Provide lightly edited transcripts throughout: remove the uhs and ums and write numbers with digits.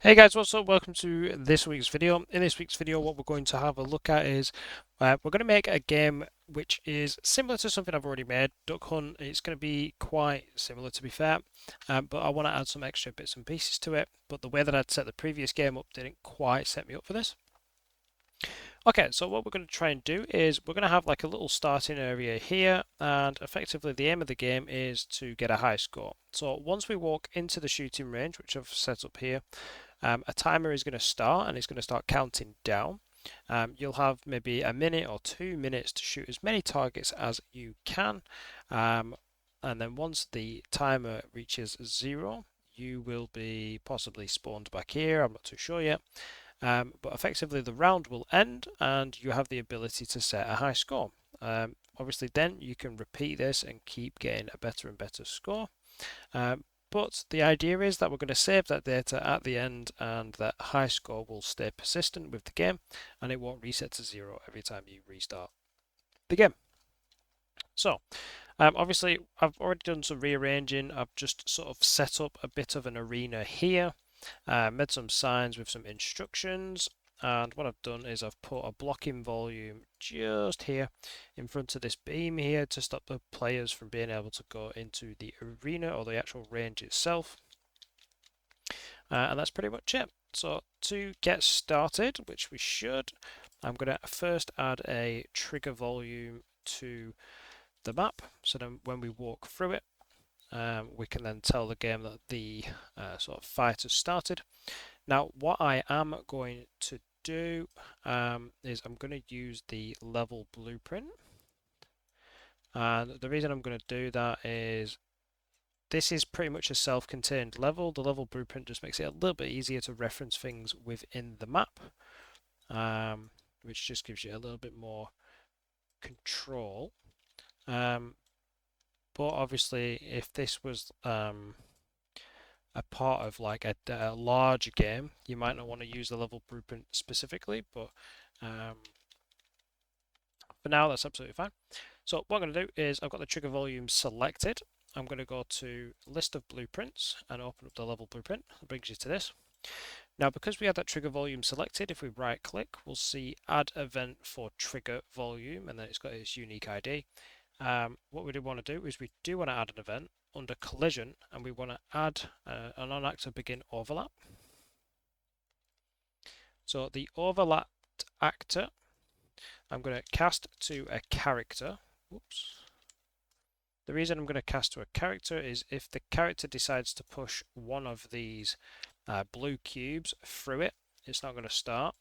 Hey guys, what's up? Welcome to this week's video. In this week's video, what we're going to have a look at is we're going to make a game which is similar to something I've already made, Duck Hunt. It's going to be quite similar to be fair, but I want to add some extra bits and pieces to it. But the way that I'd set the previous game up didn't quite set me up for this. Okay, so what we're going to try and do is we're going to have like a little starting area here, and effectively the aim of the game is to get a high score. So once we walk into the shooting range, which I've set up here, a timer is going to start and it's going to start counting down. You'll have maybe a minute or 2 minutes to shoot as many targets as you can. And then once the timer reaches 0, you will be possibly spawned back here. I'm not too sure yet. But effectively, the round will end and you have the ability to set a high score. Obviously, then you can repeat this and keep getting a better and better score. But the idea is that we're going to save that data at the end and that high score will stay persistent with the game and it won't reset to 0 every time you restart the game. So, obviously, I've already done some rearranging. I've just sort of set up a bit of an arena here, made some signs with some instructions, and what I've done is I've put a blocking volume just here in front of this beam here to stop the players from being able to go into the arena or the actual range itself. And that's pretty much it. So to get started, which we should, I'm going to first add a trigger volume to the map. So then when we walk through it, we can then tell the game that the sort of fight has started. Now, what I am going to do is I'm going to use the level blueprint. And the reason I'm going to do that is this is pretty much a self-contained level. The level blueprint just makes it a little bit easier to reference things within the map, which just gives you a little bit more control. But obviously, if this was a part of like a larger game, you might not want to use the level blueprint specifically, but for now, that's absolutely fine. So what I'm going to do is I've got the trigger volume selected. I'm going to go to list of blueprints and open up the level blueprint. That brings you to this. Now, because we had that trigger volume selected, if we right click, we'll see add event for trigger volume, and then it's got its unique ID. What we do want to do is we do want to add an event under collision, and we want to add an on-actor begin overlap. So the overlapped actor, I'm going to cast to a character. Whoops. The reason I'm going to cast to a character is if the character decides to push one of these blue cubes through it, it's not going to start.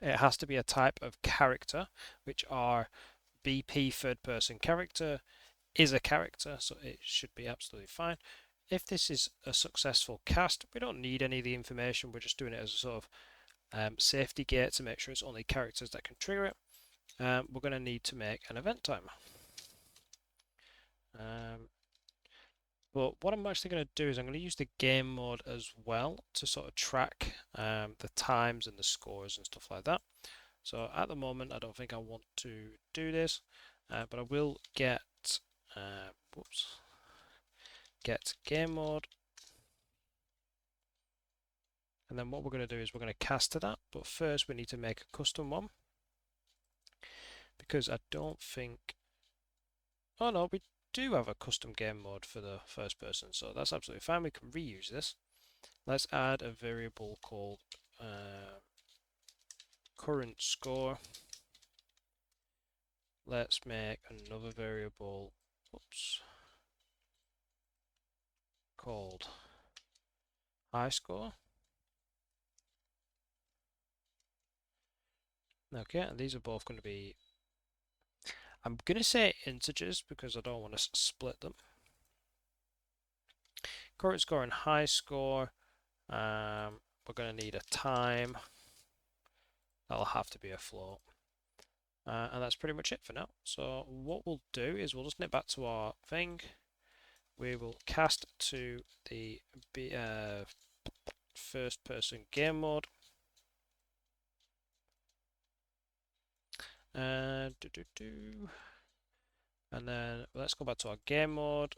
It has to be a type of character, which are BP third person character is a character, so it should be absolutely fine. If this is a successful cast, we don't need any of the information, we're just doing it as a sort of safety gate to make sure it's only characters that can trigger it. We're going to need to make an event timer. But what I'm actually going to do is I'm going to use the game mode as well to sort of track the times and the scores and stuff like that. So at the moment, I don't think I want to do this, but I will get get game mode, and then what we're going to do is we're going to cast to that. But first, we need to make a custom one because I don't think. Oh no, we do have a custom game mode for the first person, so that's absolutely fine. We can reuse this. Let's add a variable called current score. Let's make another variable, whoops, called high score. Okay, and these are both going to be, I'm going to say integers because I don't want to split them. Current score and high score, we're going to need a time. That'll have to be a float. And that's pretty much it for now. So what we'll do is we'll just nip back to our thing. We will cast to the first person game mode. And then let's go back to our game mode.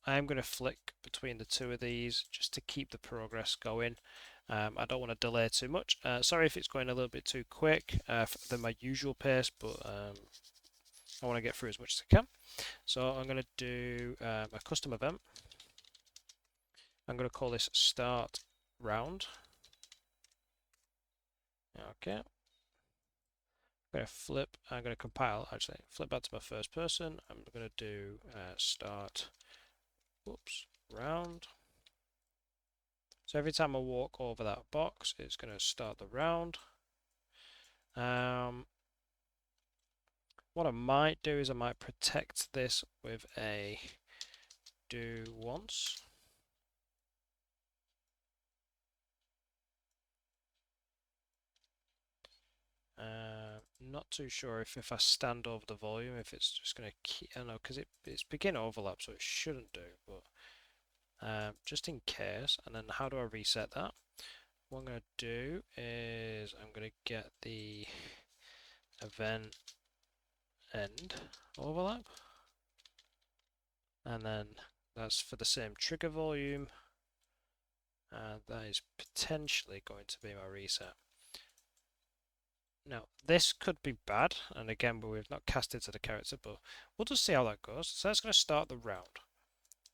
I'm going to flick between the two of these just to keep the progress going. I don't want to delay too much. Sorry if it's going a little bit too quick than my usual pace, but I want to get through as much as I can. So I'm going to do a custom event. I'm going to call this start round. Okay. I'm going to flip, I'm going to compile, actually, flip back to my first person. I'm going to do start, whoops, round. So every time I walk over that box, it's going to start the round. What I might do is I might protect this with a do once. Not too sure if I stand over the volume, if it's just going to keep, I don't know, because it's begin overlap, so it shouldn't do, but just in case. And then how do I reset that? What I'm going to do is I'm going to get the event end overlap, and then that's for the same trigger volume, and that is potentially going to be my reset. Now, this could be bad, and again, we've not cast it to the character, but we'll just see how that goes. So that's going to start the round.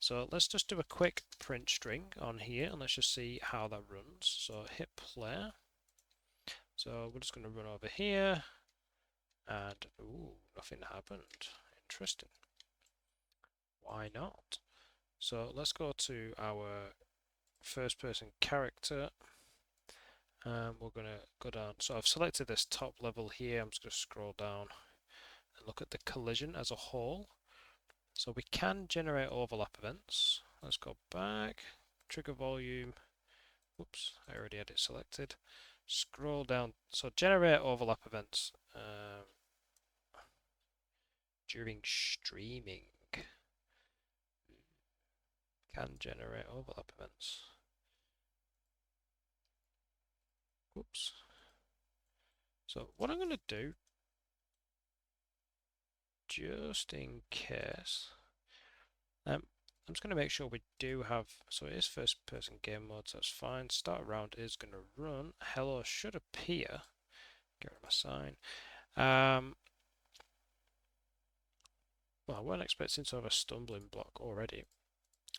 So let's just do a quick print string on here, and let's just see how that runs. So hit play. So we're just going to run over here, and ooh, nothing happened. Interesting. Why not? So let's go to our first person character. We're going to go down. So I've selected this top level here. I'm just going to scroll down and look at the collision as a whole. So we can generate overlap events. Let's go back, trigger volume. Whoops, I already had it selected. Scroll down. So generate overlap events during streaming. Can generate overlap events. Whoops. So what I'm going to do, just in case, I'm just going to make sure we do have, so it is first person game mode, so that's fine. Start round is going to run. Hello should appear. Get rid of my sign. Well, I weren't expecting to have a stumbling block already.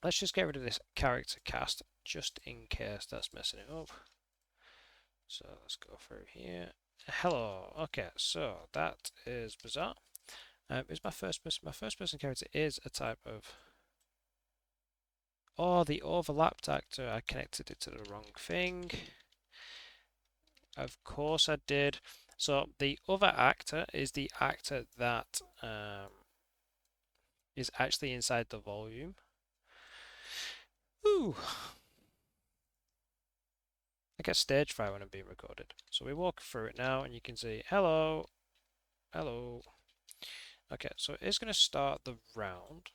Let's just get rid of this character cast, just in case that's messing it up. So let's go through here. Hello. Okay, so that is bizarre. Is my first person? My first person character is a type of. Oh, the overlapped actor. I connected it to the wrong thing. Of course I did. So the other actor is the actor that is actually inside the volume. Ooh. I get stage fright when I'm being recorded. So we walk through it now and you can see, hello, hello. Okay, so it's going to start the round.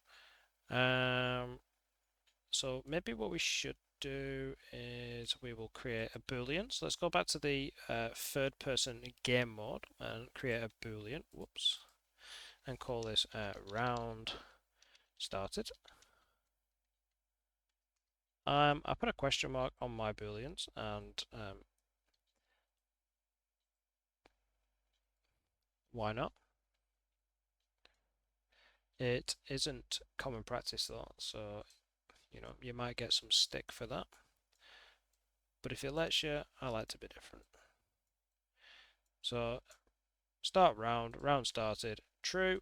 So maybe what we should do is we will create a boolean. So let's go back to the third person game mode and create a boolean. Whoops. And call this round started. I put a question mark on my booleans and why not? It isn't common practice though, so you might get some stick for that. But if it lets you, I like to be different. So start round, round started, true,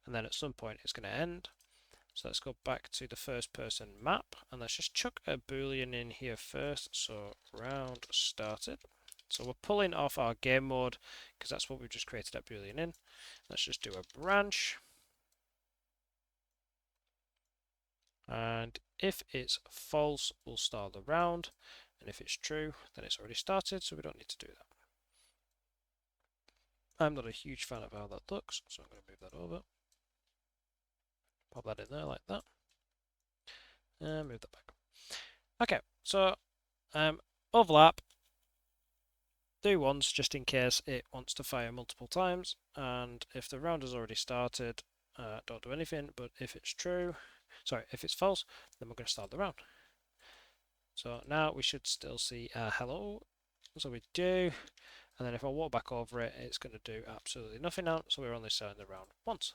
and then at some point it's going to end. So let's go back to the first person map and let's just chuck a boolean in here first. So round started. So we're pulling off our game mode because that's what we've just created that boolean in. Let's just do a branch. And if it's false, we'll start the round. And if it's true, then it's already started, so we don't need to do that. I'm not a huge fan of how that looks, so I'm going to move that over. Pop that in there like that. And move that back. Okay, so overlap, do once just in case it wants to fire multiple times. And if the round has already started, don't do anything, but if it's true, Sorry, if it's false, then we're going to start the round. So now we should still see hello. So we do, and then if I walk back over it, it's going to do absolutely nothing now. So we're only starting the round once.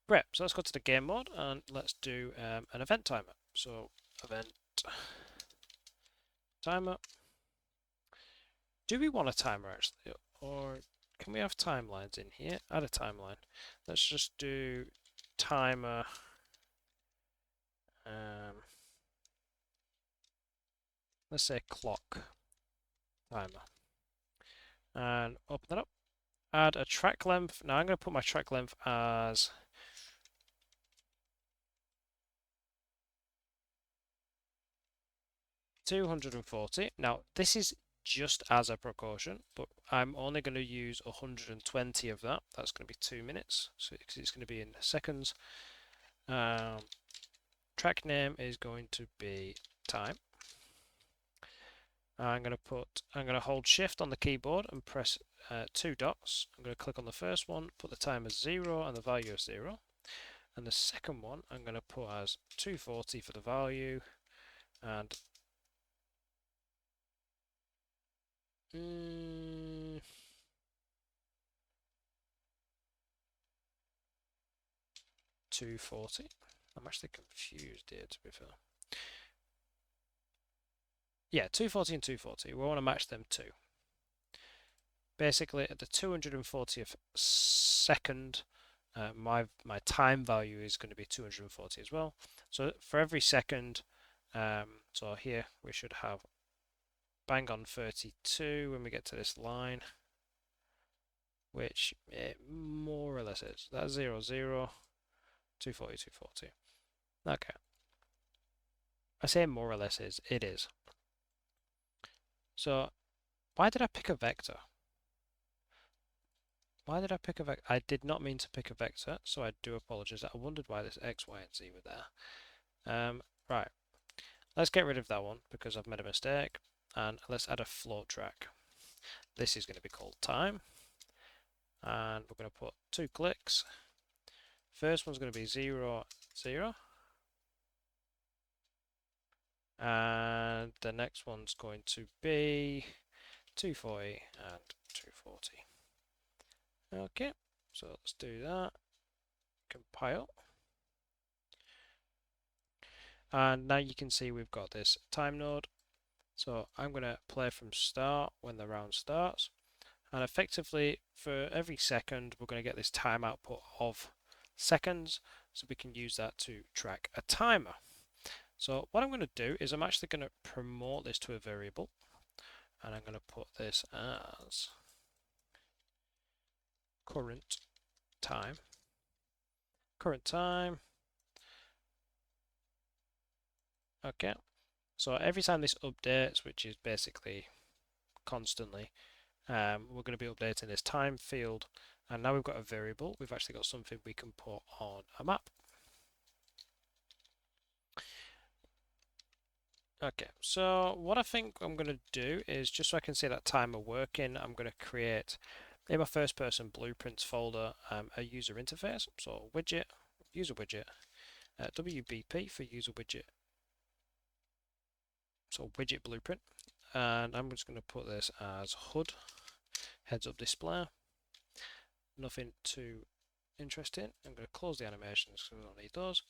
Great. So let's go to the game mode and let's do an event timer. So event timer. Do we want a timer actually, or can we have timelines in here? Add a timeline. Let's just do timer. Let's say clock timer, and open that up. Add a track length. Now I'm going to put my track length as 240. Now this is just as a precaution, but I'm only going to use 120 of that. That's going to be 2 minutes, so it's going to be in seconds. Track name is going to be time. I'm going to hold shift on the keyboard and press 2 dots. I'm going to click on the first one, put the time as 0 and the value as 0. And the second one I'm going to put as 240 for the value and 240. I'm actually confused here, to be fair. Yeah, 240 and 240. We want to match them too. Basically, at the 240th second, my time value is going to be 240 as well. So for every second, so here we should have bang on 32 when we get to this line, which it more or less is. That's 0, 0, 240, 240. Okay. I say more or less is. It is. So why did I pick a vector? Why did I pick a vector? I did not mean to pick a vector, so I do apologize. I wondered why this X, Y, and Z were there. Right. Let's get rid of that one because I've made a mistake. And let's add a float track. This is going to be called time. And we're going to put 2 clicks. First one's going to be 0, 0. And the next one's going to be 240 and 240. Okay, so let's do that. Compile. And now you can see we've got this time node. So I'm going to play from start when the round starts. And effectively, for every second, we're going to get this time output of seconds. So we can use that to track a timer. So what I'm going to do is I'm actually going to promote this to a variable. And I'm going to put this as current time. Current time. Okay. So every time this updates, which is basically constantly, we're going to be updating this time field. And now we've got a variable. We've actually got something we can put on a map. Okay, so what I think I'm going to do is, just so I can see that timer working, I'm going to create in my first person blueprints folder a user interface. So widget, user widget, WBP for user widget. So widget blueprint. And I'm just going to put this as HUD, heads up display. Nothing too interesting. I'm going to close the animations because we don't need those.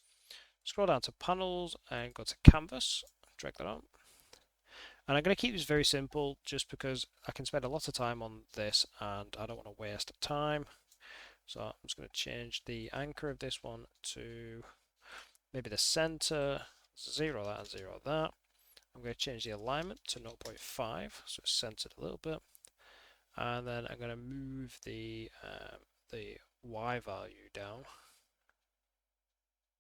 Scroll down to panels and go to canvas, drag that on. And I'm going to keep this very simple just because I can spend a lot of time on this and I don't want to waste time. So I'm just going to change the anchor of this one to maybe the center, 0 that and 0 that. I'm going to change the alignment to 0.5 so it's centered a little bit. And then I'm going to move the Y value down.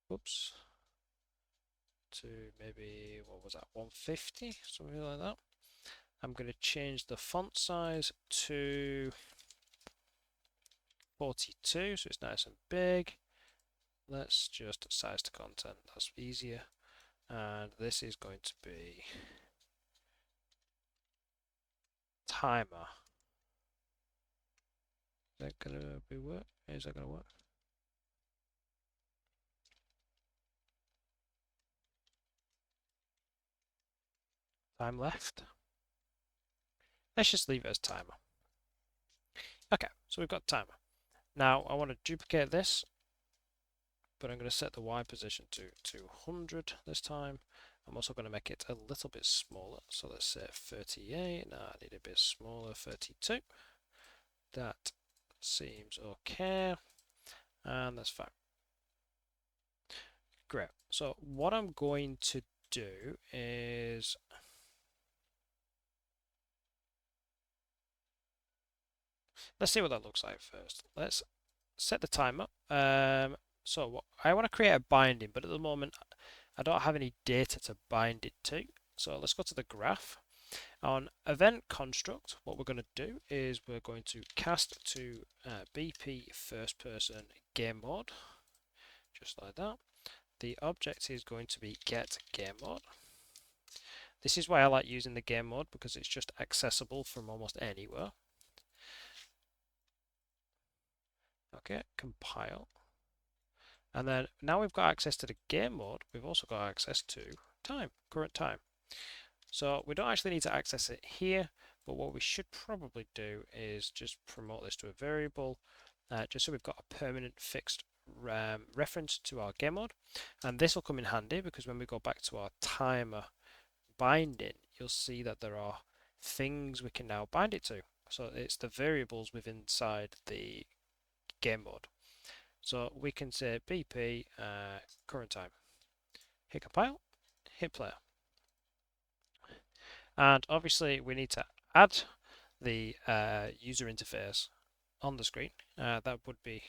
Whoops. To maybe, what was that, 150, something like that. I'm going to change the font size to 42, so it's nice and big. Let's just size to content, that's easier. And this is going to be timer. Is that going to be work? Is that going to work? time left. Let's just leave it as timer. Okay, so we've got timer. Now I want to duplicate this, but I'm going to set the Y position to 200 this time. I'm also going to make it a little bit smaller. So let's say 38. Now I need a bit smaller, 32. That seems okay. And that's fine. Great. So what I'm going to do is let's see what that looks like first. Let's set the timer. So I want to create a binding, but at the moment I don't have any data to bind it to. So let's go to the graph. On event construct, what we're going to do is we're going to cast to BP first person game mode, just like that. The object is going to be get game mode. This is why I like using the game mode, because it's just accessible from almost anywhere. Okay, compile. And then now we've got access to the game mode, we've also got access to time, current time. So we don't actually need to access it here, but what we should probably do is just promote this to a variable, just so we've got a permanent fixed reference to our game mode. And this will come in handy because when we go back to our timer binding, you'll see that there are things we can now bind it to. So it's the variables within inside the game mode. So we can say BP current time. Hit compile, hit play. And obviously we need to add the user interface on the screen. That would be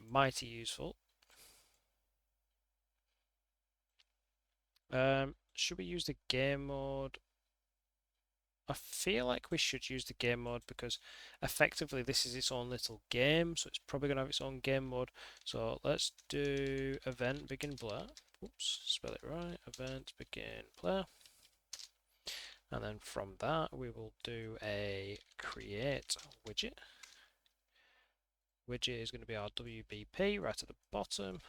mighty useful. Should we use the game mode? I feel like we should use the game mode because effectively this is its own little game, so it's probably going to have its own game mode. So let's do event begin player. Oops, spell it right. Event begin player. And then from that we will do a create widget. Widget is going to be our WBP right at the bottom.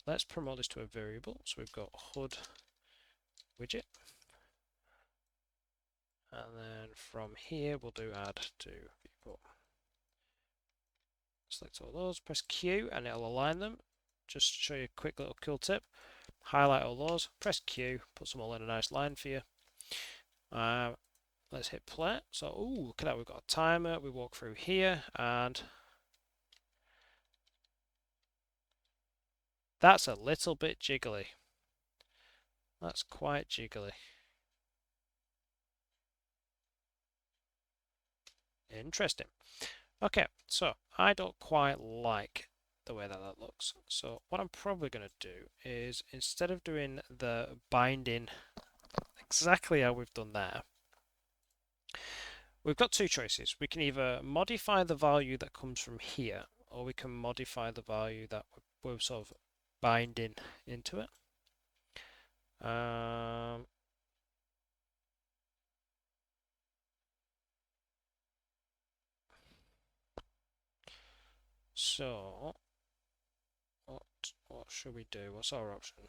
Let's promote this to a variable. So we've got HUD widget. And then from here we'll do add to viewport. Select all those, press Q and it'll align them. Just to show you a quick little cool tip. Highlight all those, press Q, puts them all in a nice line for you. Let's hit play. So, ooh, look at that, we've got a timer. We walk through here and that's a little bit jiggly. That's quite jiggly. Interesting. Okay, so I don't quite like the way that that looks. So what I'm probably going to do is instead of doing the binding exactly how we've done there, we've got two choices. We can either modify the value that comes from here, or we can modify the value that we're sort of binding into it. So what should we do? What's our option?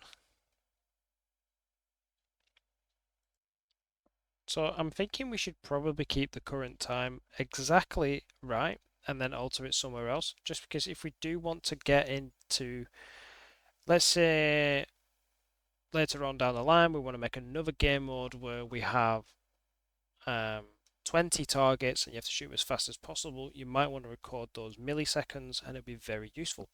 So I'm thinking we should probably keep the current time exactly right and then alter it somewhere else. Just because if we do want to get into, let's say later on down the line, we want to make another game mode where we have 20 targets and you have to shoot as fast as possible, you might want to record those milliseconds and it'd be very useful.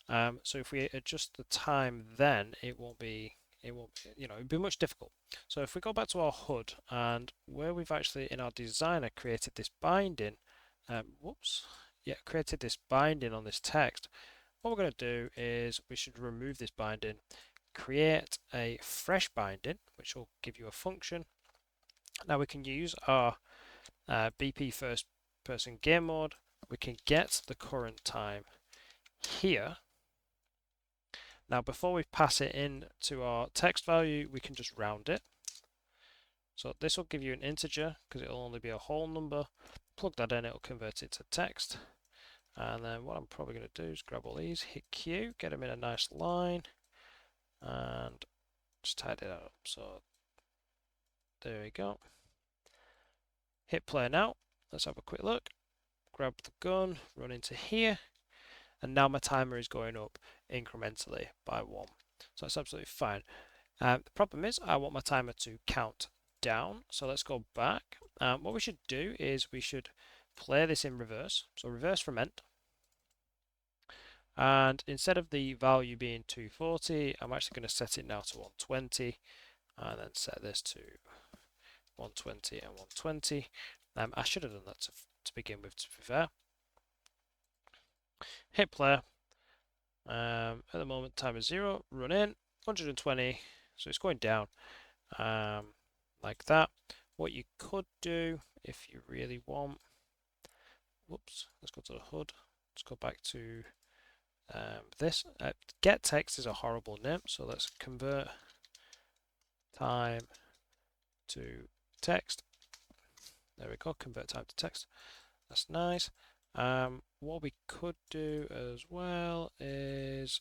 So if we adjust the time then it won't be, it'd be much difficult. So if we go back to our HUD and where we've actually in our designer created this binding, created this binding on this text, what we're going to do is we should remove this binding, create a fresh binding, which will give you a function. Now we can use our BP first person game mode. We can get the current time here. Now before we pass it in to our text value, we can just round it. So this will give you an integer because it'll only be a whole number. Plug that in, it'll convert it to text. And then what I'm probably going to do is grab all these, hit Q, get them in a nice line, and just tidy it up. So There we go. Hit play now. Let's have a quick look. Grab the gun, run into here, and now my timer is going up incrementally by 1. So that's absolutely fine. The problem is I want my timer to count down. So let's go back. What we should do is we should play this in reverse. So reverse from end. And instead of the value being 240, I'm actually going to set it now to 120 and then set this to 120 and 120. I should have done that to begin with, to be fair. Hit play. At the moment, time is 0. Run in 120, so it's going down like that. What you could do if you really want. Whoops. Let's go to the HUD. Let's go back to this. Get text is a horrible name, so let's convert time to text. There we go, convert time to text. That's nice. What we could do as well is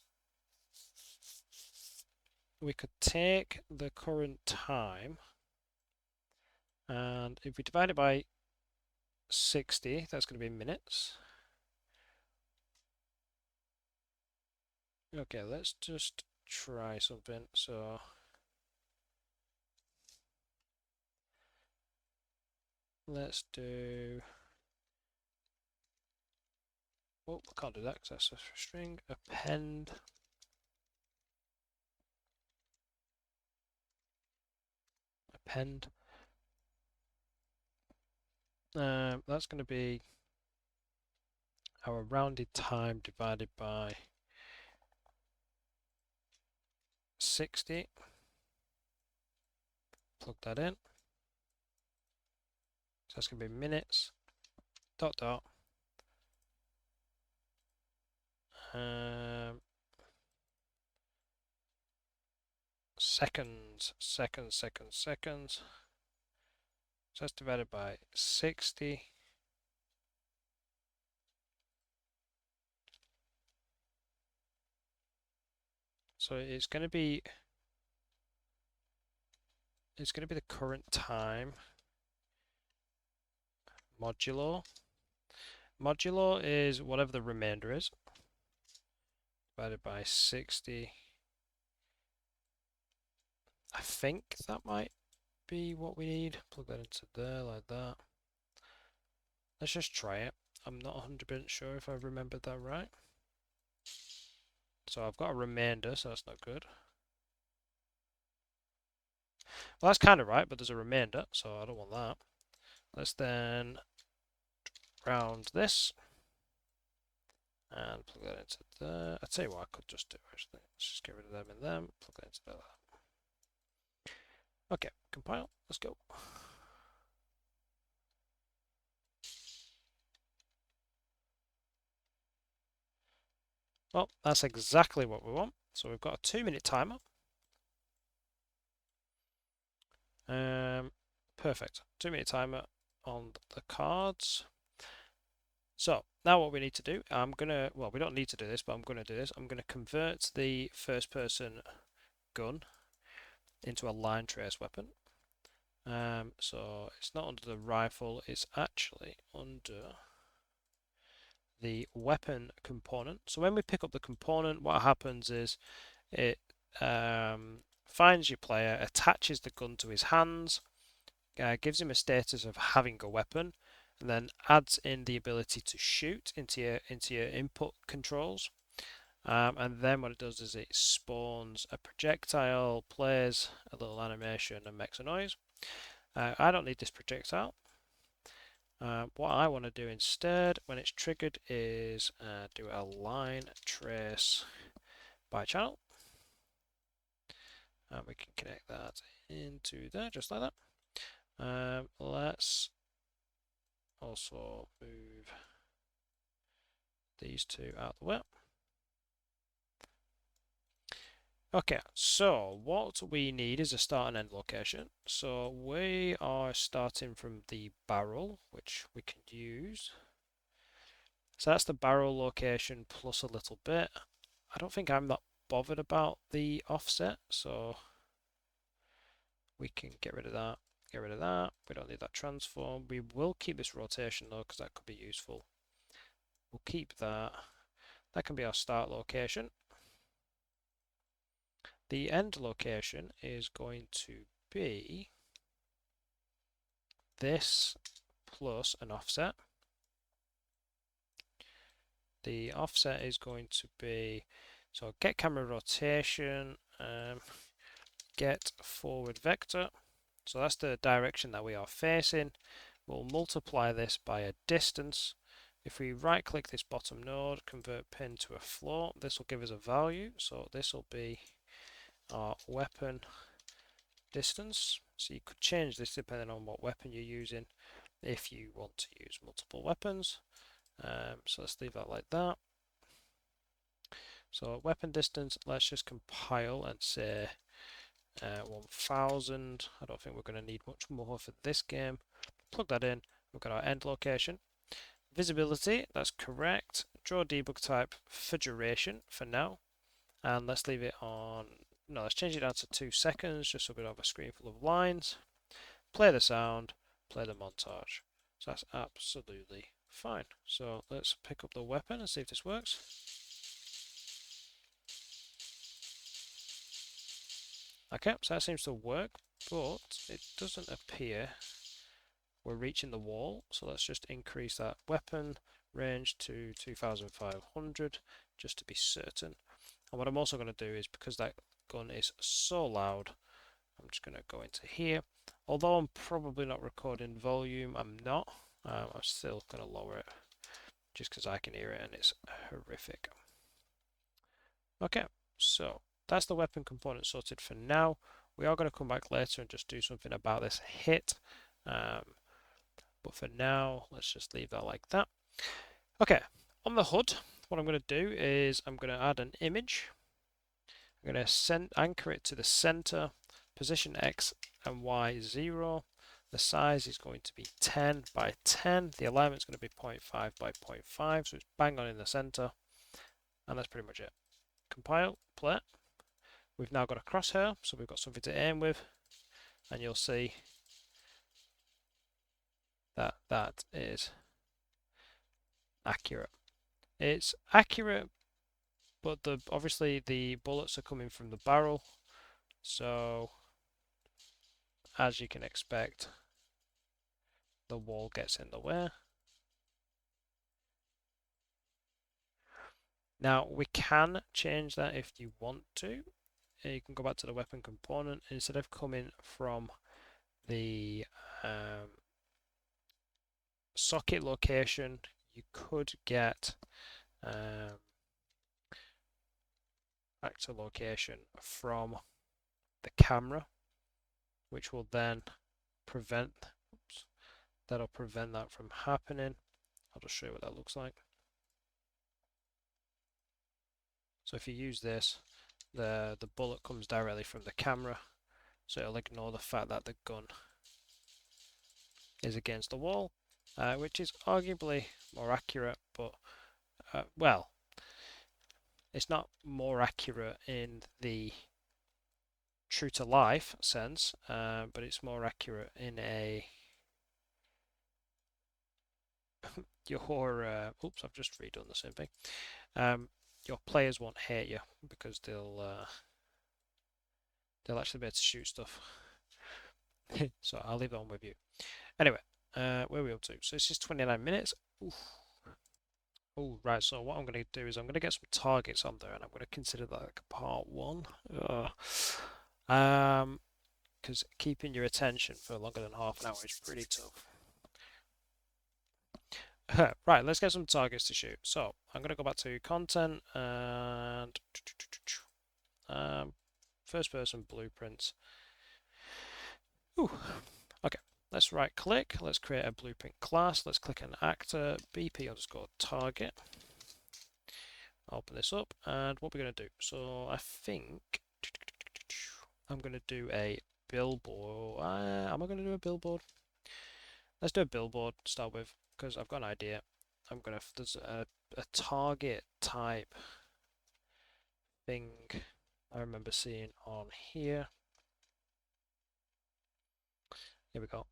we could take the current time and if we divide it by 60, that's going to be minutes. Okay, let's just try something. So let's do. Oh, I can't do that because that's a string. Append. Append. That's going to be our rounded time divided by 60. Plug that in. So that's going to be minutes. Dot dot. Seconds. So that's divided by 60. So it's going to be the current time modulo. Modulo is whatever the remainder is divided by 60. I think that might be what we need. Plug that into there like that. Let's just try it. I'm not 100% sure if I remembered that right. So I've got a remainder, so that's not good. Well, that's kind of right, but there's a remainder, so I don't want that. Let's then round this and plug that into there. I'd tell you what I could just do actually. Let's just get rid of them and them, plug that into there. Okay, compile, let's go. Well, that's exactly what we want. So we've got a 2-minute timer. Perfect. 2-minute timer on the cards. So now what we need to do, well, we don't need to do this, but I'm gonna do this. I'm gonna convert the first person gun into a line trace weapon. So it's not under the rifle, it's actually under the weapon component. So when we pick up the component, what happens is it finds your player, attaches the gun to his hands, gives him a status of having a weapon, and then adds in the ability to shoot into your input controls. And then what it does is it spawns a projectile, plays a little animation, and makes a noise. I don't need this projectile. What I want to do instead when it's triggered is do a line trace by channel. And we can connect that into there just like that. Let's also move these two out of the way. Okay, so what we need is a start and end location. So we are starting from the barrel, which we can use. So that's the barrel location plus a little bit. I don't think I'm that bothered about the offset, so we can get rid of that. Get rid of that. We don't need that transform. We will keep this rotation though, because that could be useful. We'll keep that. That can be our start location. The end location is going to be this plus an offset. The offset is going to be, so get camera rotation, get forward vector. So that's the direction that we are facing. We'll multiply this by a distance. If we right click this bottom node, convert pin to a float, this will give us a value. So this will be our weapon distance. So you could change this depending on what weapon you're using if you want to use multiple weapons. So let's leave that like that. So weapon distance, let's just compile and say 1000. I don't think we're going to need much more for this game. Plug that in. We've got our end location. Visibility, that's correct. Draw debug type for duration for now. And let's leave it on, no, let's change it down to 2 seconds just so we don't have a screen full of lines. Play the sound, play the montage. So that's absolutely fine. So let's pick up the weapon and see if this works. Okay, so that seems to work, but it doesn't appear we're reaching the wall. So let's just increase that weapon range to 2500 just to be certain. And what I'm also going to do is, because that gun is so loud, I'm just going to go into here. Although I'm probably not recording volume, I'm not. I'm still going to lower it just because I can hear it and it's horrific. Okay, so that's the weapon component sorted for now. We are going to come back later and just do something about this hit. But for now, let's just leave that like that. Okay, on the HUD, what I'm going to do is I'm going to add an image. I'm going to anchor it to the center, position X and Y 0. The size is going to be 10 by 10. The alignment is going to be 0.5 by 0.5, so it's bang on in the center. And that's pretty much it. Compile, play. We've now got a crosshair, so we've got something to aim with. And you'll see that that is accurate. It's accurate, but obviously the bullets are coming from the barrel. So, as you can expect, the wall gets in the way. Now we can change that if you want to. You can go back to the weapon component. Instead of coming from the socket location, you could get actor location from the camera, which will then prevent, that'll prevent that from happening. I'll just show you what that looks like. So if you use this, the bullet comes directly from the camera, so it'll ignore the fact that the gun is against the wall, which is arguably more accurate, but well, it's not more accurate in the true to life sense, but it's more accurate in a oops, I've just redone the same thing. Your players won't hate you because they'll actually be able to shoot stuff. So I'll leave that one with you. Anyway, where are we up to? So this is 29 minutes. Oof. Oh, right, so what I'm going to do is I'm going to get some targets on there and I'm going to consider that like part one. Because keeping your attention for longer than half an hour is pretty tough. Right, let's get some targets to shoot. So I'm going to go back to content and first person blueprints. Ooh. Okay, let's right click, let's create a blueprint class, let's click an actor, BP underscore target. Open this up, and what we're going to do, so I think I'm going to do a billboard. Am I going to do a billboard? Let's do a billboard to start with, because I've got an idea. There's a target type thing I remember seeing on here. Here we go.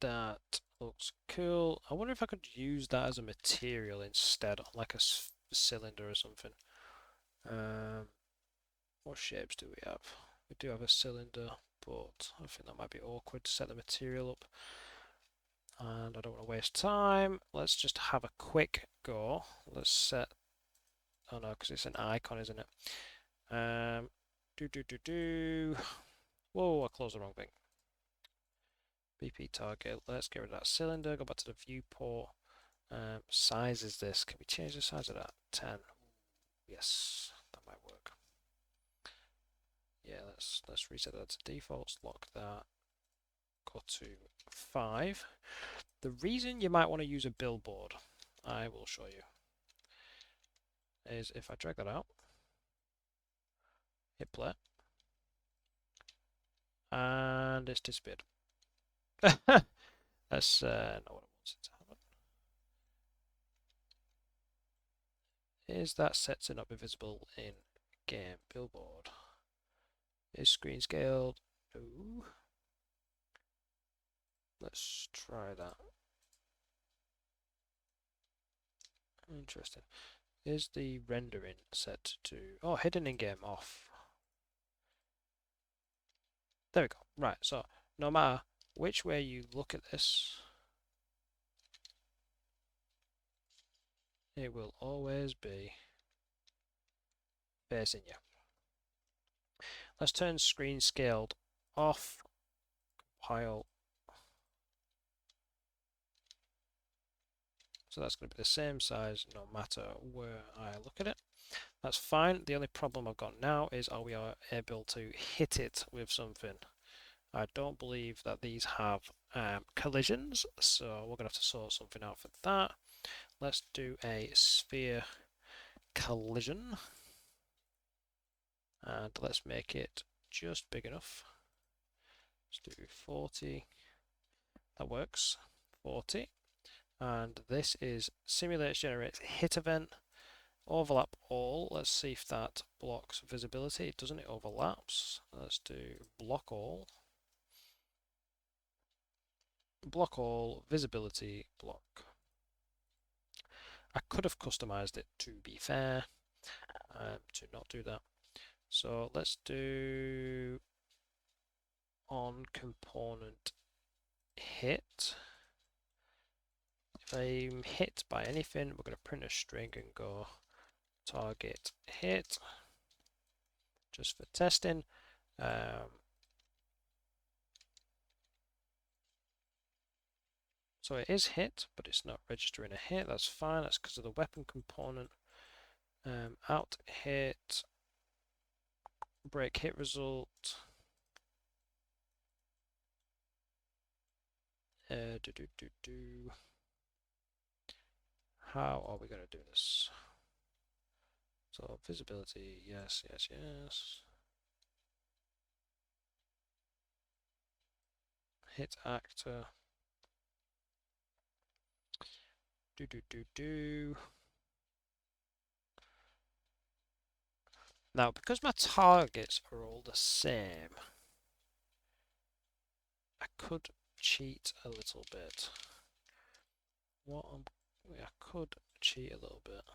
That looks cool. I wonder if I could use that as a material instead, like a cylinder or something. What shapes do we have? We do have a cylinder, but I think that might be awkward to set the material up. And I don't want to waste time. Let's just have a quick go. Let's set. Oh no, because it's an icon, isn't it? Do. Whoa, I closed the wrong thing. BP target. Let's get rid of that cylinder. Go back to the viewport. Size is this? Can we change the size of that? 10. Yes, that might work. Yeah, let's reset that to defaults. Lock that. Go to 5. The reason you might want to use a billboard, I will show you, is if I drag that out, hit play, and it's disappeared. That's not what I wanted to happen. Is that set to not be visible in game billboard? Is screen scaled? No. Let's try that. Interesting. Is the rendering set to... Oh, hidden in game off. There we go. Right, so no matter which way you look at this, it will always be facing you. Let's turn screen scaled off, compile. So that's going to be the same size no matter where I look at it. That's fine. The only problem I've got now is are we able to hit it with something. I don't believe that these have collisions, so we're going to have to sort something out for that. Let's do a sphere collision. And let's make it just big enough. Let's do 40. That works. 40. And this is simulates generates hit event. Overlap all. Let's see if that blocks visibility. It doesn't, it overlaps. Let's do block all. Block all, visibility, block. I could have customized it to be fair, to not do that. So let's do on component hit. If I'm hit by anything, we're going to print a string and go target hit, just for testing. So it is hit, but it's not registering a hit. That's fine. That's because of the weapon component. Out hit, break hit result. How are we going to do this? So visibility, yes. Hit actor. Now, because my targets are all the same, I could cheat a little bit. I could cheat a little bit.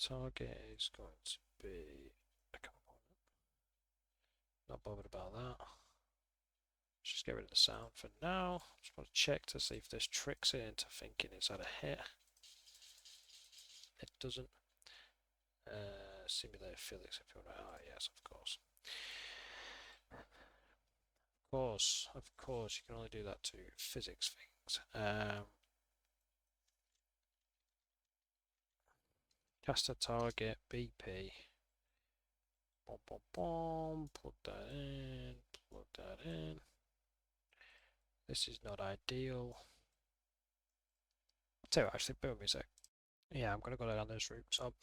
Target is going to be a component. Not bothered about that. Let's just get rid of the sound for now. Just want to check to see if this tricks it into thinking it's had a hit. It doesn't. Simulate physics if you want to. Ah, yes, of course. Of course, you can only do that to physics things. Cast a target, BP. Plug that in, plug that in. This is not ideal. I'll tell you what, actually, bear with me a sec. Yeah, I'm going to go down this route. So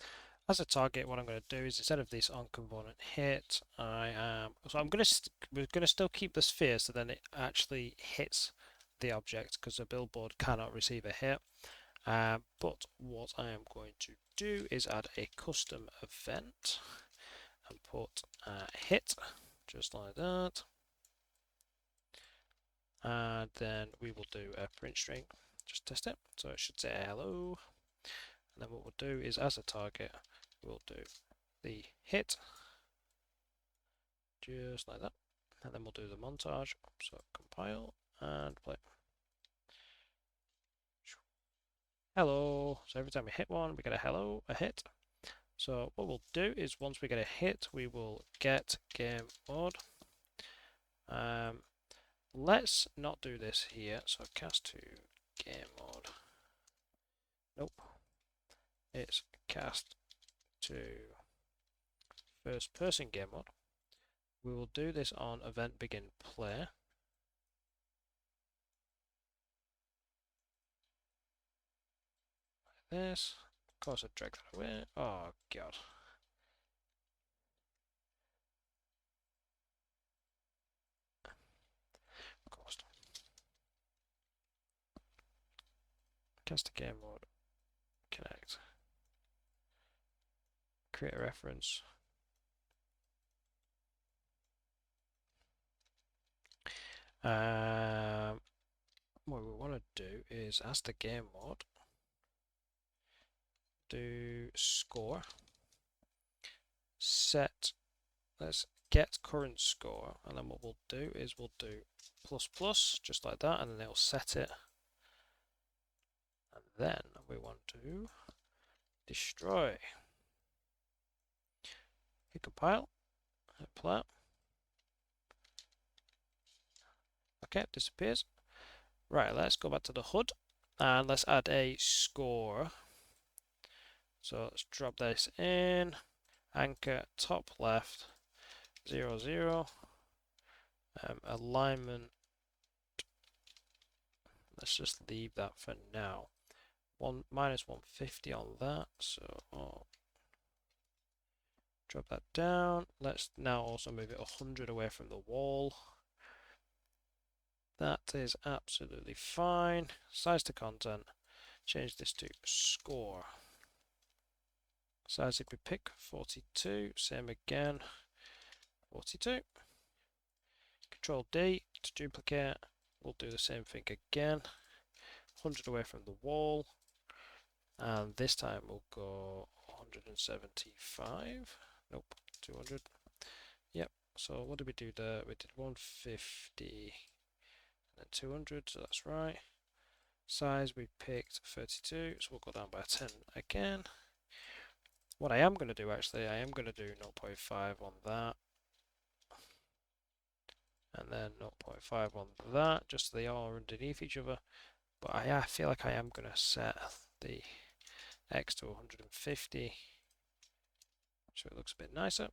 As a target, what I'm going to do is instead of this on component hit, we're going to still keep the sphere so then it actually hits the object because the billboard cannot receive a hit. But what I am going to do is add a custom event and put hit just like that. And then we will do a print string, just test it. So it should say hello. And then what we'll do is as a target, we'll do the hit, just like that. And then we'll do the montage. So compile and play. Hello. So every time we hit one, we get a hello, a hit. So what we'll do is once we get a hit, we will get game mode. Let's not do this here. So cast to game mode. Nope. It's cast to first person game mode. We will do this on event begin play. Like this. Of course I drag that away. Oh god. Of course. Cast to game mode. Connect. Create a reference. What we want to do is as the game mode, do score, set, let's get current score, and then what we'll do is we'll do plus plus, just like that, and then it'll set it. And then we want to destroy. Hit compile, hit play. Okay, it disappears. Right, let's go back to the HUD and let's add a score. So let's drop this in, anchor top left, 0, 0. Alignment, let's just leave that for now. Minus 150 on that, so drop that down. Let's now also move it 100 away from the wall. That is absolutely fine. Size to content, change this to score. Size if we pick 42, same again, 42. Control D to duplicate. We'll do the same thing again. 100 away from the wall. And this time we'll go 175. Nope, 200. Yep, so what did we do there? We did 150 and then 200, so that's right. Size we picked 32, so we'll go down by 10 again. What I am going to do actually, I am going to do 0.5 on that. And then 0.5 on that, just so they are underneath each other. But I feel like I am going to set the X to 150, so it looks a bit nicer.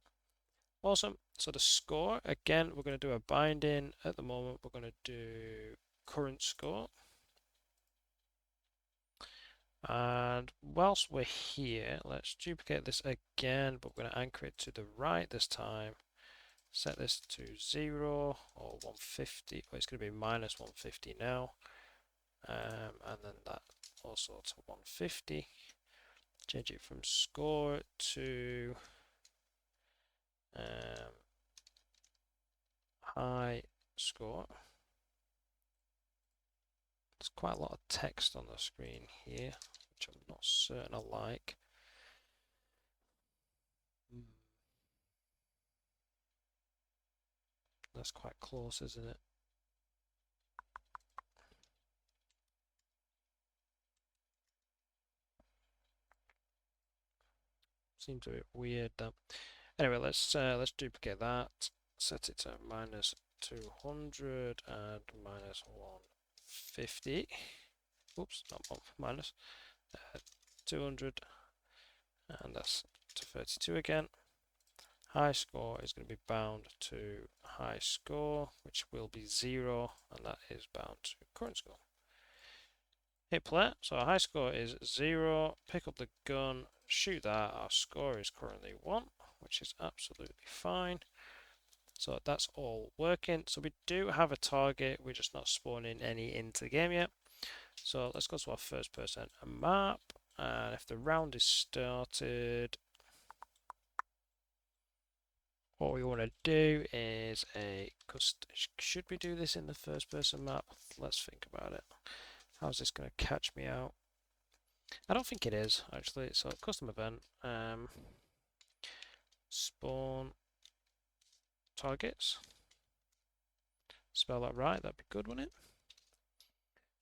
Awesome. So the score, again, we're going to do a binding. At the moment, we're going to do current score. And whilst we're here, let's duplicate this again, but we're going to anchor it to the right this time. Set this to 0 or 150. Well, it's going to be minus 150 now. And then that also to 150. Change it from score to high score. There's quite a lot of text on the screen here, which I'm not certain I like. That's quite close, isn't it? Seems a bit weird. Anyway, let's duplicate that. Set it to minus 200 and minus 150. Oops, not one, minus 200, and that's to 32 again. High score is going to be bound to high score, which will be 0, and that is bound to current score. Hit play. So our high score is 0. Pick up the gun, shoot that. Our score is currently 1, which is absolutely fine. So that's all working. So we do have a target, we're just not spawning any into the game yet. So let's go to our first person map. And if the round is started, what we want to do is should we do this in the first person map? Let's think about it. How's this going to catch me out? I don't think it is actually. So custom event, spawn targets. Spell that right, that'd be good, wouldn't it?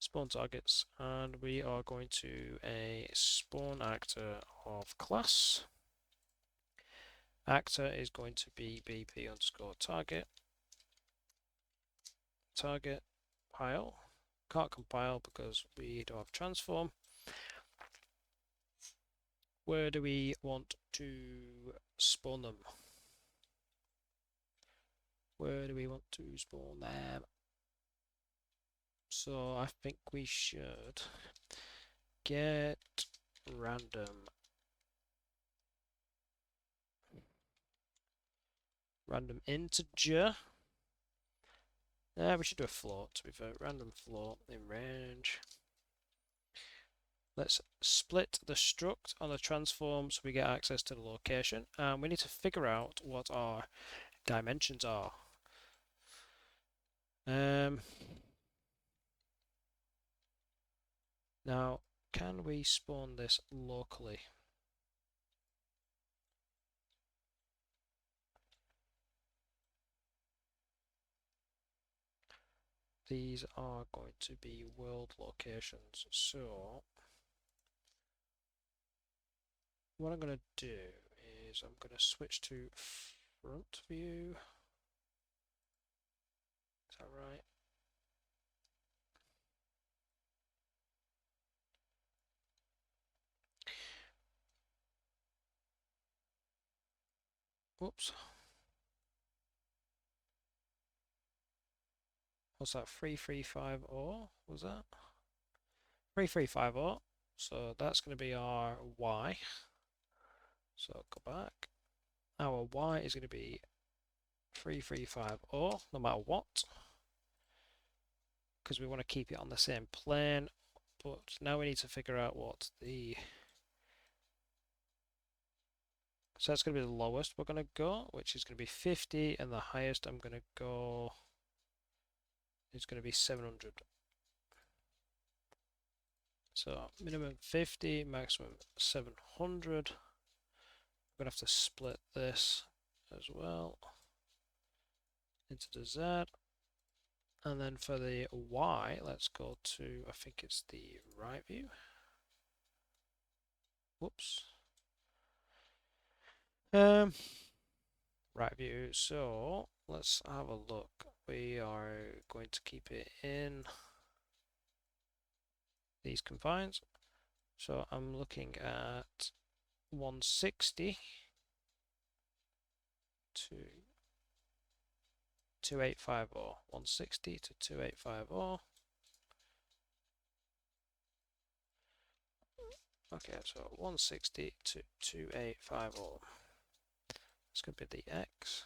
Spawn targets, and we are going to a spawn actor of class. Actor is going to be BP underscore target. Target pile. Can't compile because we don't have transform. Where do we want to spawn them? Where do we want to spawn them? So I think we should get random integer. We should do a float, to be fair. Random float in range. Let's split the struct on the transform so we get access to the location. And we need to figure out what our dimensions are. Now, can we spawn this locally? These are going to be world locations. So, what I'm going to do is I'm going to switch to front view. Is that right? Whoops. What's that? 3350 was that? 3350. So that's going to be our Y. So go back. Our Y is going to be 3350 no matter what, because we want to keep it on the same plane. But now we need to figure out what the... So that's going to be the lowest we're going to go, which is going to be 50, and the highest I'm going to go is going to be 700. So minimum 50, maximum 700. I'm going to have to split this as well into the Z. And then for the Y, let's go to, I think it's the right view. Whoops. Right view. So let's have a look. We are going to keep it in these confines. So I'm looking at 160 to 2850. 160 to 2850. Okay, so 160 to 2850. It's going to be the X.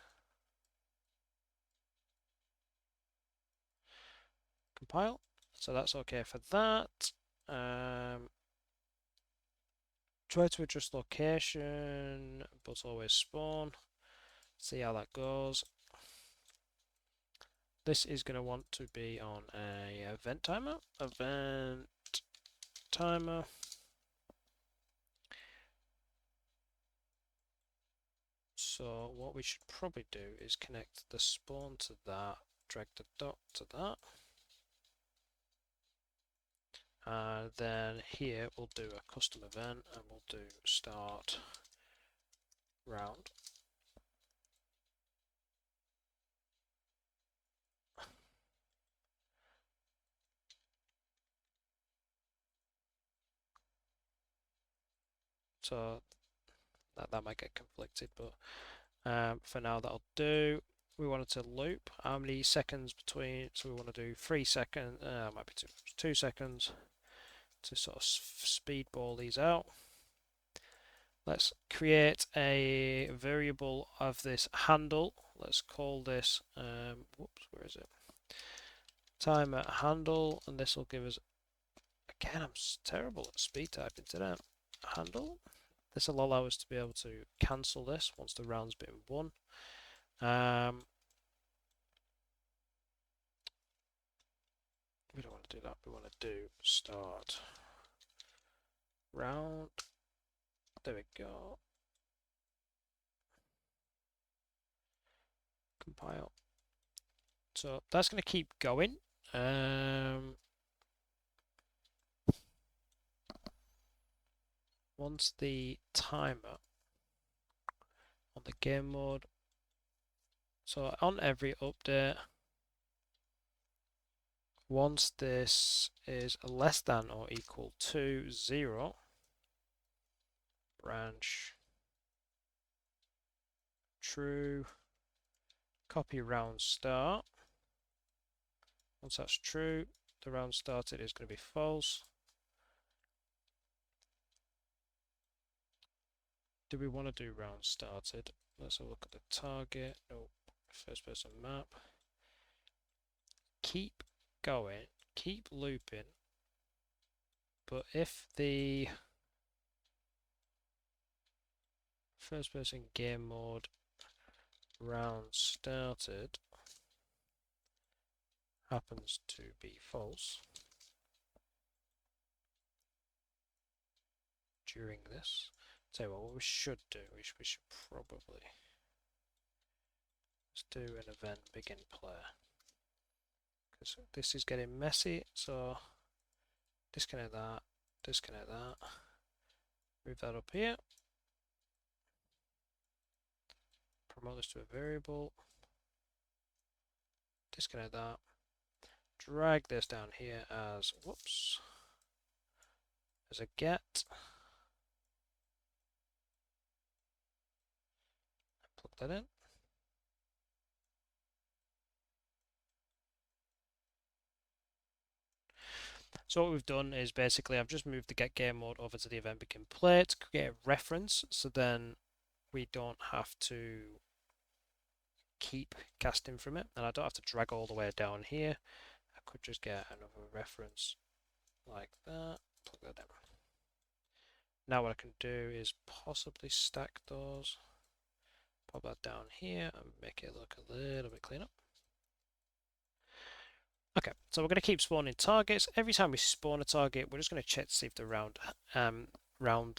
Compile. So that's okay for that. Try to adjust location, but always spawn. See how that goes. This is going to want to be on a event timer. Event timer. So what we should probably do is connect the spawn to that, drag the dot to that. And then here we'll do a custom event and we'll do start round. So that might get conflicted, but for now that'll do. We wanted to loop. How many seconds between? So we want to do 3 seconds. Might be too much. 2 seconds. to sort of speedball these out. Let's create a variable of this handle. Let's call this, whoops, where is it? Timer handle, and this will give us, again, I'm terrible at speed typing today. Handle. This will allow us to be able to cancel this once the round's been won. We don't want to do that. We want to do start round. There we go. Compile. So that's going to keep going. Once the timer on the game mode, so on every update, once this is less than or equal to 0, branch true, copy round start. Once that's true, the round started is going to be false. Do we want to do round started? Let's have a look at the target. Nope. First person map. Keep going. Keep looping. But if the first person game mode round started happens to be false during this, tell you what we should do, we should probably let's do an event begin player, because this is getting messy. So disconnect that, move that up here, promote this to a variable, disconnect that, drag this down here as, whoops, as a get, plug that in. So what we've done is basically I've just moved the get game mode over to the event begin play to create a reference, so then we don't have to keep casting from it, and I don't have to drag all the way down here. I could just get another reference like that, plug that in. Now what I can do is possibly stack those, pop that down here and make it look a little bit cleaner. Okay, so we're going to keep spawning targets. Every time we spawn a target, we're just going to check to see if the round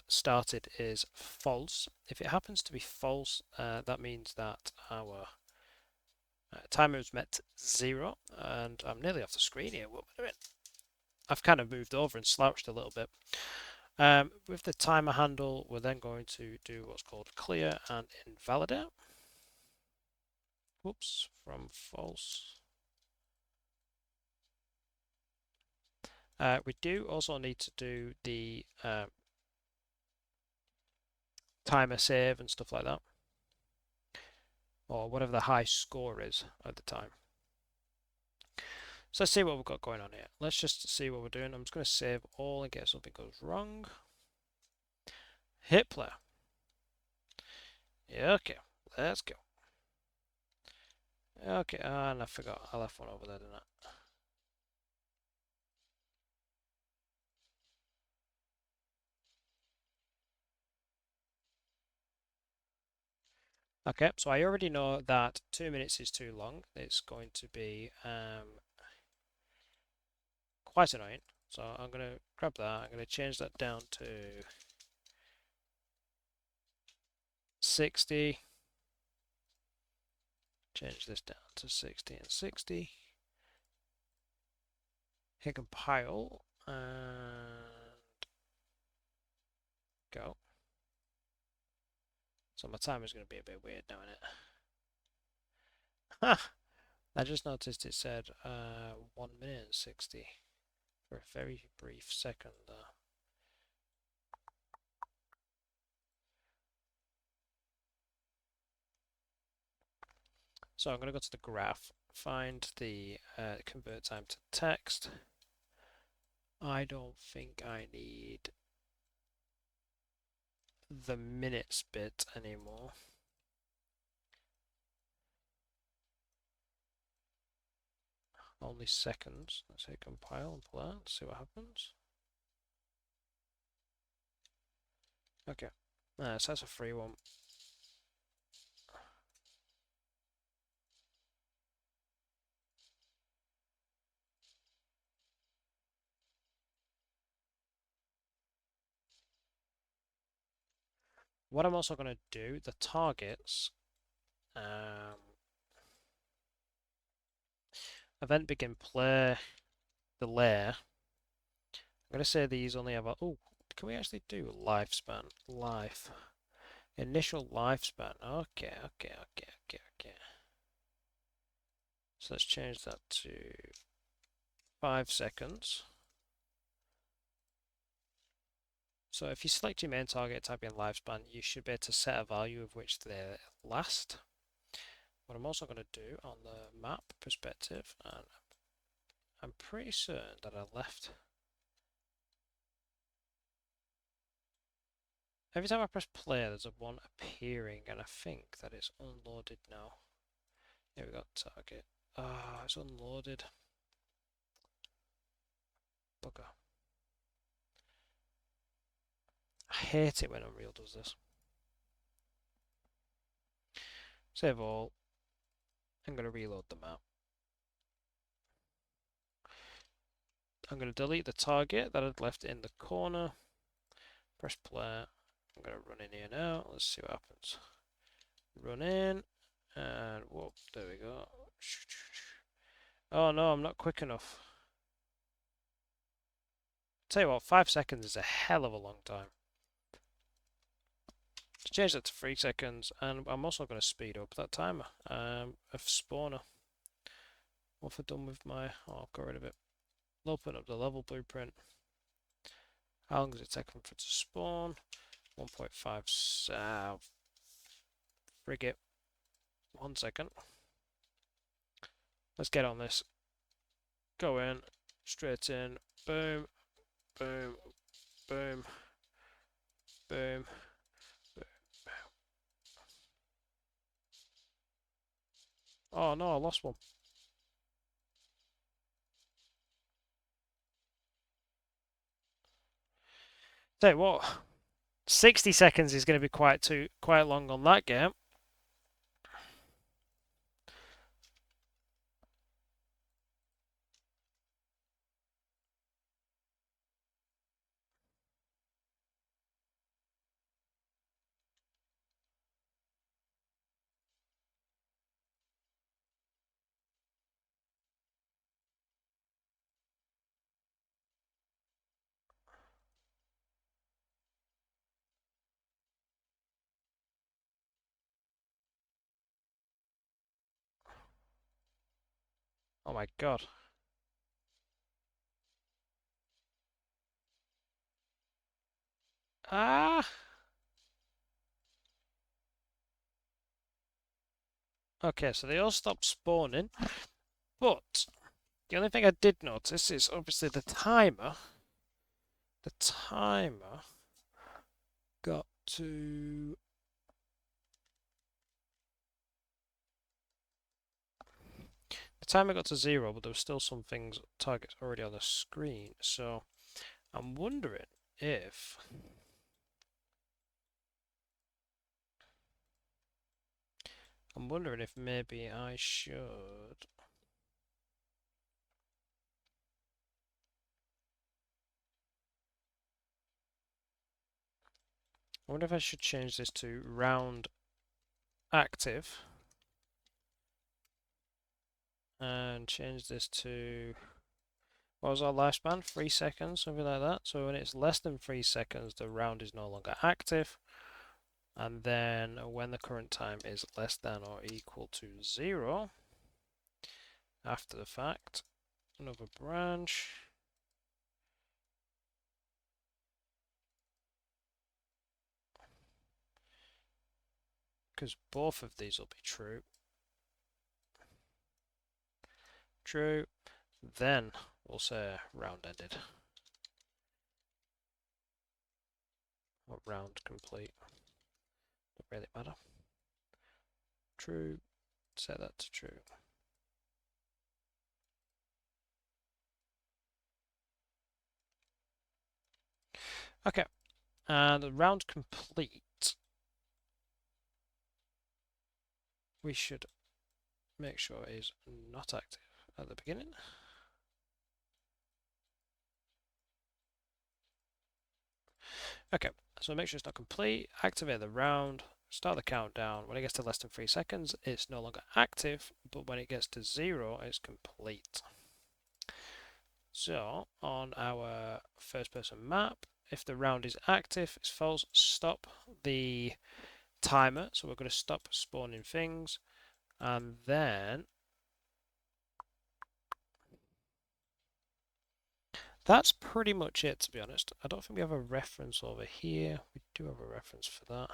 started is false. If it happens to be false, that means that our timer is met 0, and I'm nearly off the screen here. What am I doing? I've kind of moved over and slouched a little bit. With the timer handle, we're then going to do what's called clear and invalidate. Whoops, from false. We do also need to do the timer save and stuff like that, or whatever the high score is at the time. So let's see what we've got going on here. Let's just see what we're doing. I'm just going to save all in case something goes wrong. Hit play. Yeah, okay, let's go. Okay, and I forgot. I left one over there, didn't I? Okay, so I already know that 2 minutes is too long. It's going to be quite annoying. So I'm going to grab that. I'm going to change that down to 60. Change this down to 60 and 60. Hit compile and go. So my timer is going to be a bit weird now, isn't it? Ha! I just noticed it said 1 minute and 60 for a very brief second there. So I'm going to go to the graph, find the convert time to text, I don't think I need the minutes bit anymore. Only seconds. Let's hit compile and pull out, see what happens. Okay. So that's a free one. What I'm also going to do, the targets, event begin play, the layer. I'm going to say these only have a, oh, can we actually do lifespan? Life. Initial lifespan. Okay. So let's change that to 5 seconds. So if you select your main target, type in lifespan, you should be able to set a value of which they last. What I'm also going to do on the map perspective, and I'm pretty certain that I left. Every time I press play, there's a one appearing, and I think that it's unloaded now. Here we got target. Ah, it's unloaded. Bugger. I hate it when Unreal does this. Save all. I'm going to reload the map. I'm going to delete the target that I'd left in the corner. Press play. I'm going to run in here now. Let's see what happens. Run in. And whoop, there we go. Oh no, I'm not quick enough. Tell you what, 5 seconds is a hell of a long time. Let's change that to 3 seconds, and I'm also going to speed up that timer of spawner. What have I done with my... Oh, I'll get rid of it. Open up the level blueprint. How long does it take them for it to spawn? 1.5 frigate. 1 second. Let's get on this. Go in. Straight in. Boom. Boom. Boom. Boom. Oh no, I lost one. Tell you what, 60 seconds is going to be quite long on that game. Oh my god. Ah. Okay, so they all stopped spawning, but the only thing I did notice is obviously the timer. The timer got to... The timer got to 0, but there were still some things, targets already on the screen. So I'm wondering if... maybe I should... I wonder if I should change this to round active and change this to, what was our lifespan? 3 seconds, something like that. So when it's less than 3 seconds, the round is no longer active. And then when the current time is less than or equal to 0, after the fact, another branch. Because both of these will be true. True. Then we'll say round ended. or round complete. Don't really matter. True. Set that to true. Okay, and the round complete. We should make sure is not active at the beginning. Okay, so make sure it's not complete. Activate the round. Start the countdown. When it gets to less than 3 seconds, it's no longer active, but when it gets to 0, it's complete. So, on our first person map, if the round is active, it's false, stop the timer. So we're going to stop spawning things. And then that's pretty much it, to be honest. I don't think we have a reference over here. We do have a reference for that.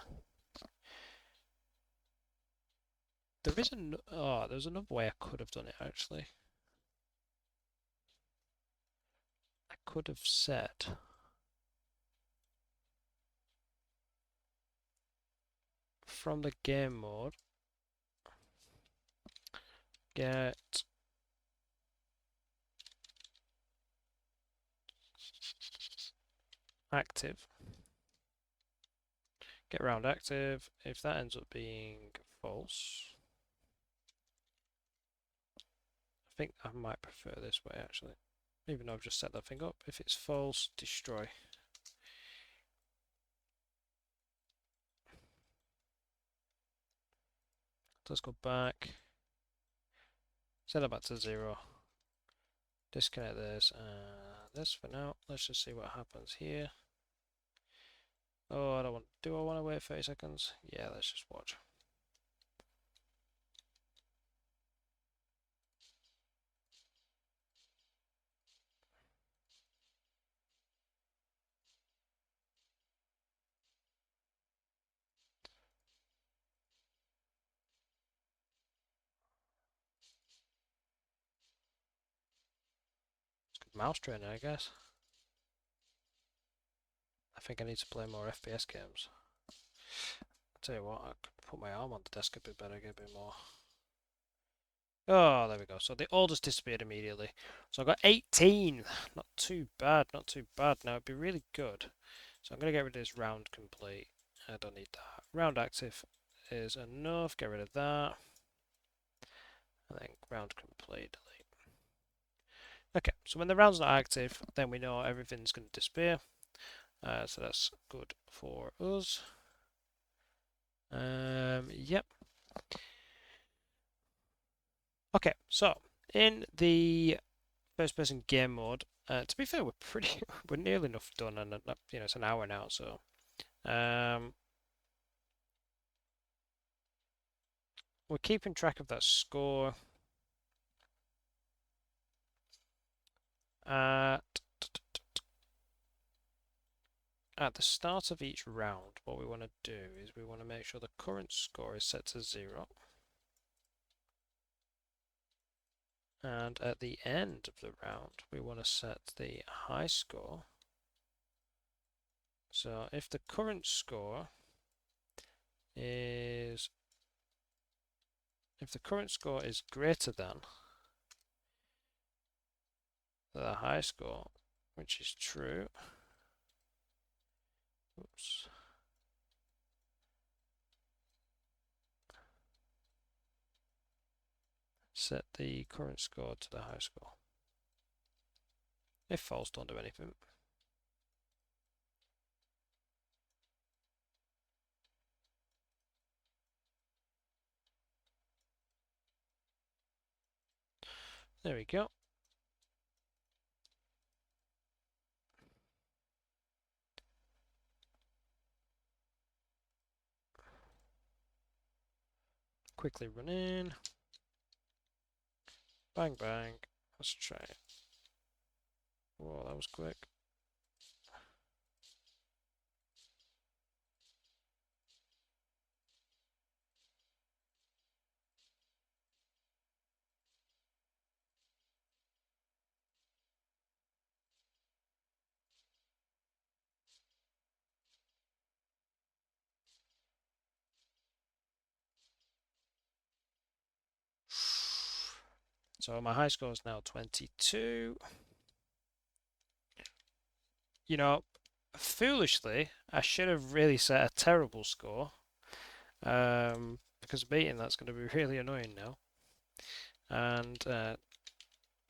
There is there's another way I could have done it, actually. I could have said from the game mode, get active, get round active. If that ends up being false, I think I might prefer this way actually. Even though I've just set that thing up. If it's false, destroy. Let's go back. Set that back to 0. Disconnect this and this for now. Let's just see what happens here. Oh, I don't want. Do I want to wait 30 seconds? Yeah, let's just watch. It's good mouse training, I guess. I think I need to play more FPS games. I'll tell you what, I could put my arm on the desk a bit better, get a bit more. Oh, there we go. So they all just disappeared immediately. So I got 18. Not too bad, not too bad. Now it'd be really good. So I'm going to get rid of this round complete. I don't need that. Round active is enough. Get rid of that. And then round complete, delete. Okay, so when the round's not active, then we know everything's going to disappear. So that's good for us. Yep. Okay, so in the first-person game mode, to be fair, we're nearly enough done, and it's an hour now, so we're keeping track of that score. At the start of each round, what we want to do is we want to make sure the current score is set to 0. And at the end of the round, we want to set the high score. So if the current score is greater than the high score, which is true. Oops. Set the current score to the high score. If false, don't do anything. There we go. Quickly run in. Bang, bang. Let's try it. Whoa, that was quick. So my high score is now 22. You know, foolishly, I should have really set a terrible score. Because beating that's going to be really annoying now. And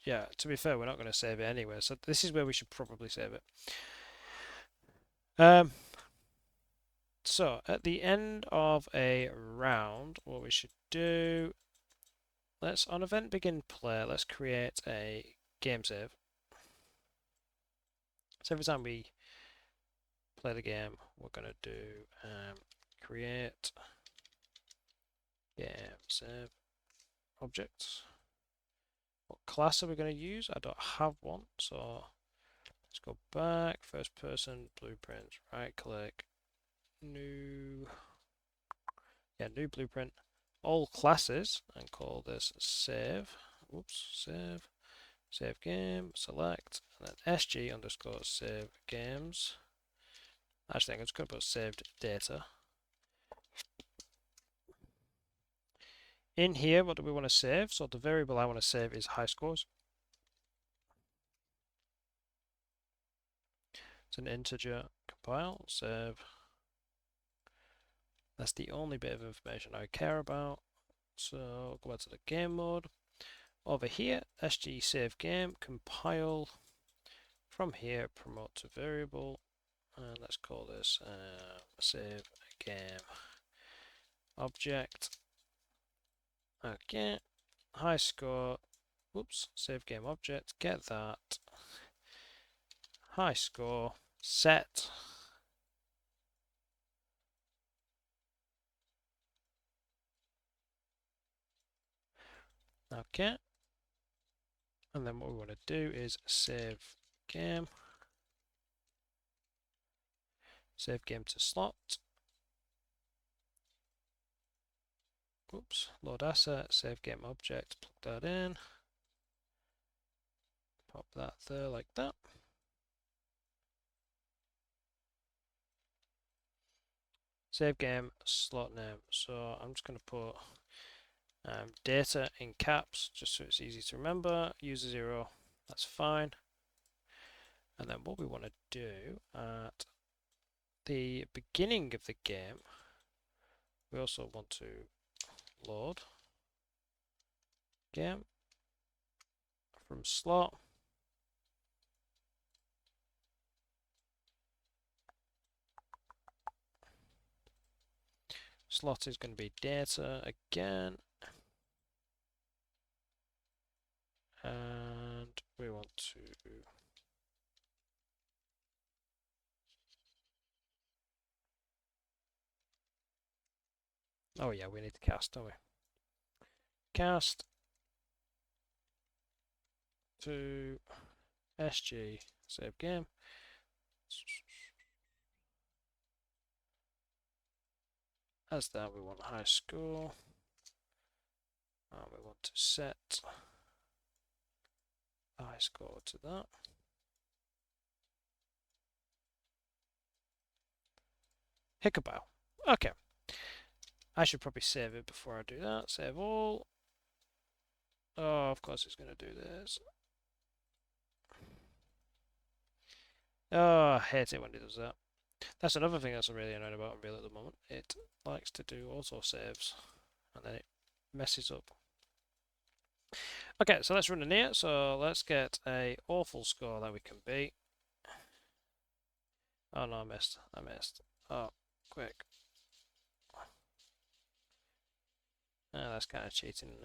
yeah, to be fair, we're not going to save it anyway. So this is where we should probably save it. So at the end of a round, what we should do, let's on event begin play, let's create a game save. So every time we play the game, we're going to do create game save objects. What class are we going to use? I don't have one, so let's go back, first person, blueprints, right click, new, yeah, new blueprint, all classes, and call this save, whoops, save game, select, and then sg underscore save games. Actually, I'm just going to put saved data. In here, what do we want to save? So the variable I want to save is high scores. It's an integer, compile, save. That's the only bit of information I care about. So go back to the game mode. Over here, sg save game, compile. From here, promote to variable, and let's call this save game object. Okay, high score. Whoops, save game object. Get that. High score set. Okay, and then what we want to do is save game. Save game to slot. Oops, load asset, save game object, plug that in. Pop that there like that. Save game, slot name. So I'm just going to put data in caps, just so it's easy to remember. User 0, that's fine. And then what we want to do at the beginning of the game, we also want to load game from slot. Slot is going to be data again. And we want to oh yeah, we need to cast, don't we? Cast to SG save game. As that, we want high score, and we want to set high score to that. Hickabow. Okay. I should probably save it before I do that. Save all. Oh, of course it's going to do this. Oh, I hate it when it does that. That's another thing that's really annoying about Unreal at the moment. It likes to do auto saves, and then it messes up. Okay, so let's run in here. So let's get a awful score that we can beat. Oh no, I missed. I missed. Oh, quick. Oh, that's kind of cheating.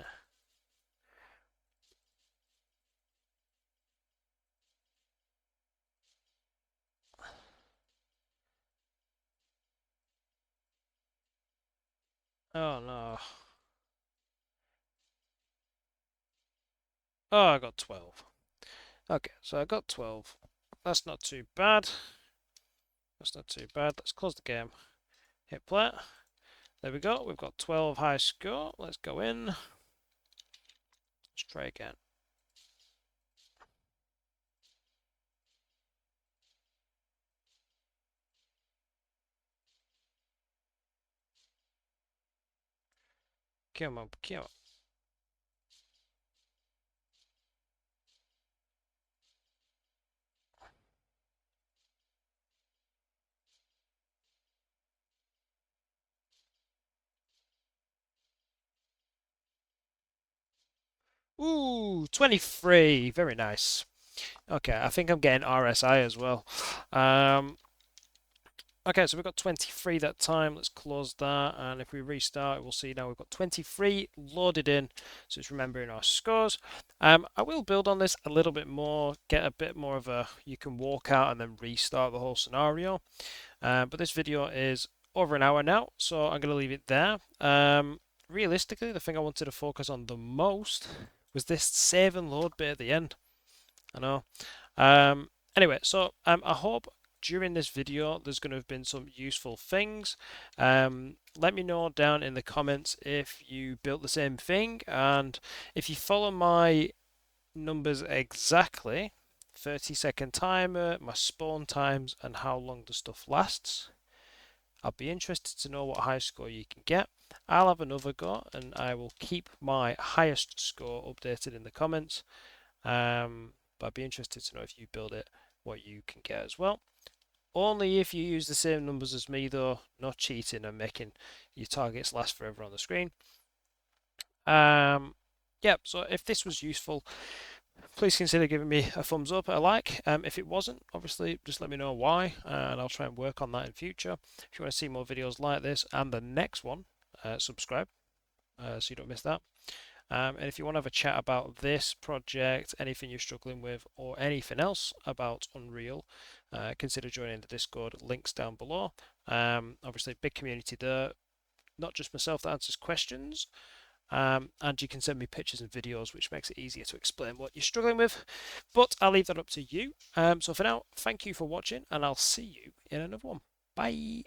Oh no. Oh, I got 12. Okay, so I got 12. That's not too bad. That's not too bad. Let's close the game. Hit play. There we go. We've got 12 high score. Let's go in. Let's try again. Come on, come on. Ooh, 23. Very nice. Okay, I think I'm getting RSI as well. Um, okay, so we've got 23 that time. Let's close that. And if we restart, we'll see now we've got 23 loaded in. So it's remembering our scores. I will build on this a little bit more, get a bit more of a, you can walk out and then restart the whole scenario. But this video is over an hour now, so I'm going to leave it there. Realistically, the thing I wanted to focus on the most was this save and load bit at the end. I know. Anyway, so I hope during this video there's going to have been some useful things. Let me know down in the comments if you built the same thing, and if you follow my numbers exactly, 30-second timer, my spawn times, and how long the stuff lasts. I'll be interested to know what high score you can get. I'll have another go and I will keep my highest score updated in the comments. But I'd be interested to know if you build it, what you can get as well. Only if you use the same numbers as me though, not cheating and making your targets last forever on the screen. Yeah, so if this was useful, please consider giving me a thumbs up, a like. If it wasn't, obviously just let me know why, and I'll try and work on that in future. If you want to see more videos like this and the next one, subscribe so you don't miss that. And if you want to have a chat about this project, anything you're struggling with, or anything else about Unreal, consider joining the Discord. Links down below. Obviously, big community there. Not just myself that answers questions, and you can send me pictures and videos, which makes it easier to explain what you're struggling with. But I'll leave that up to you. So for now, thank you for watching, and I'll see you in another one. Bye.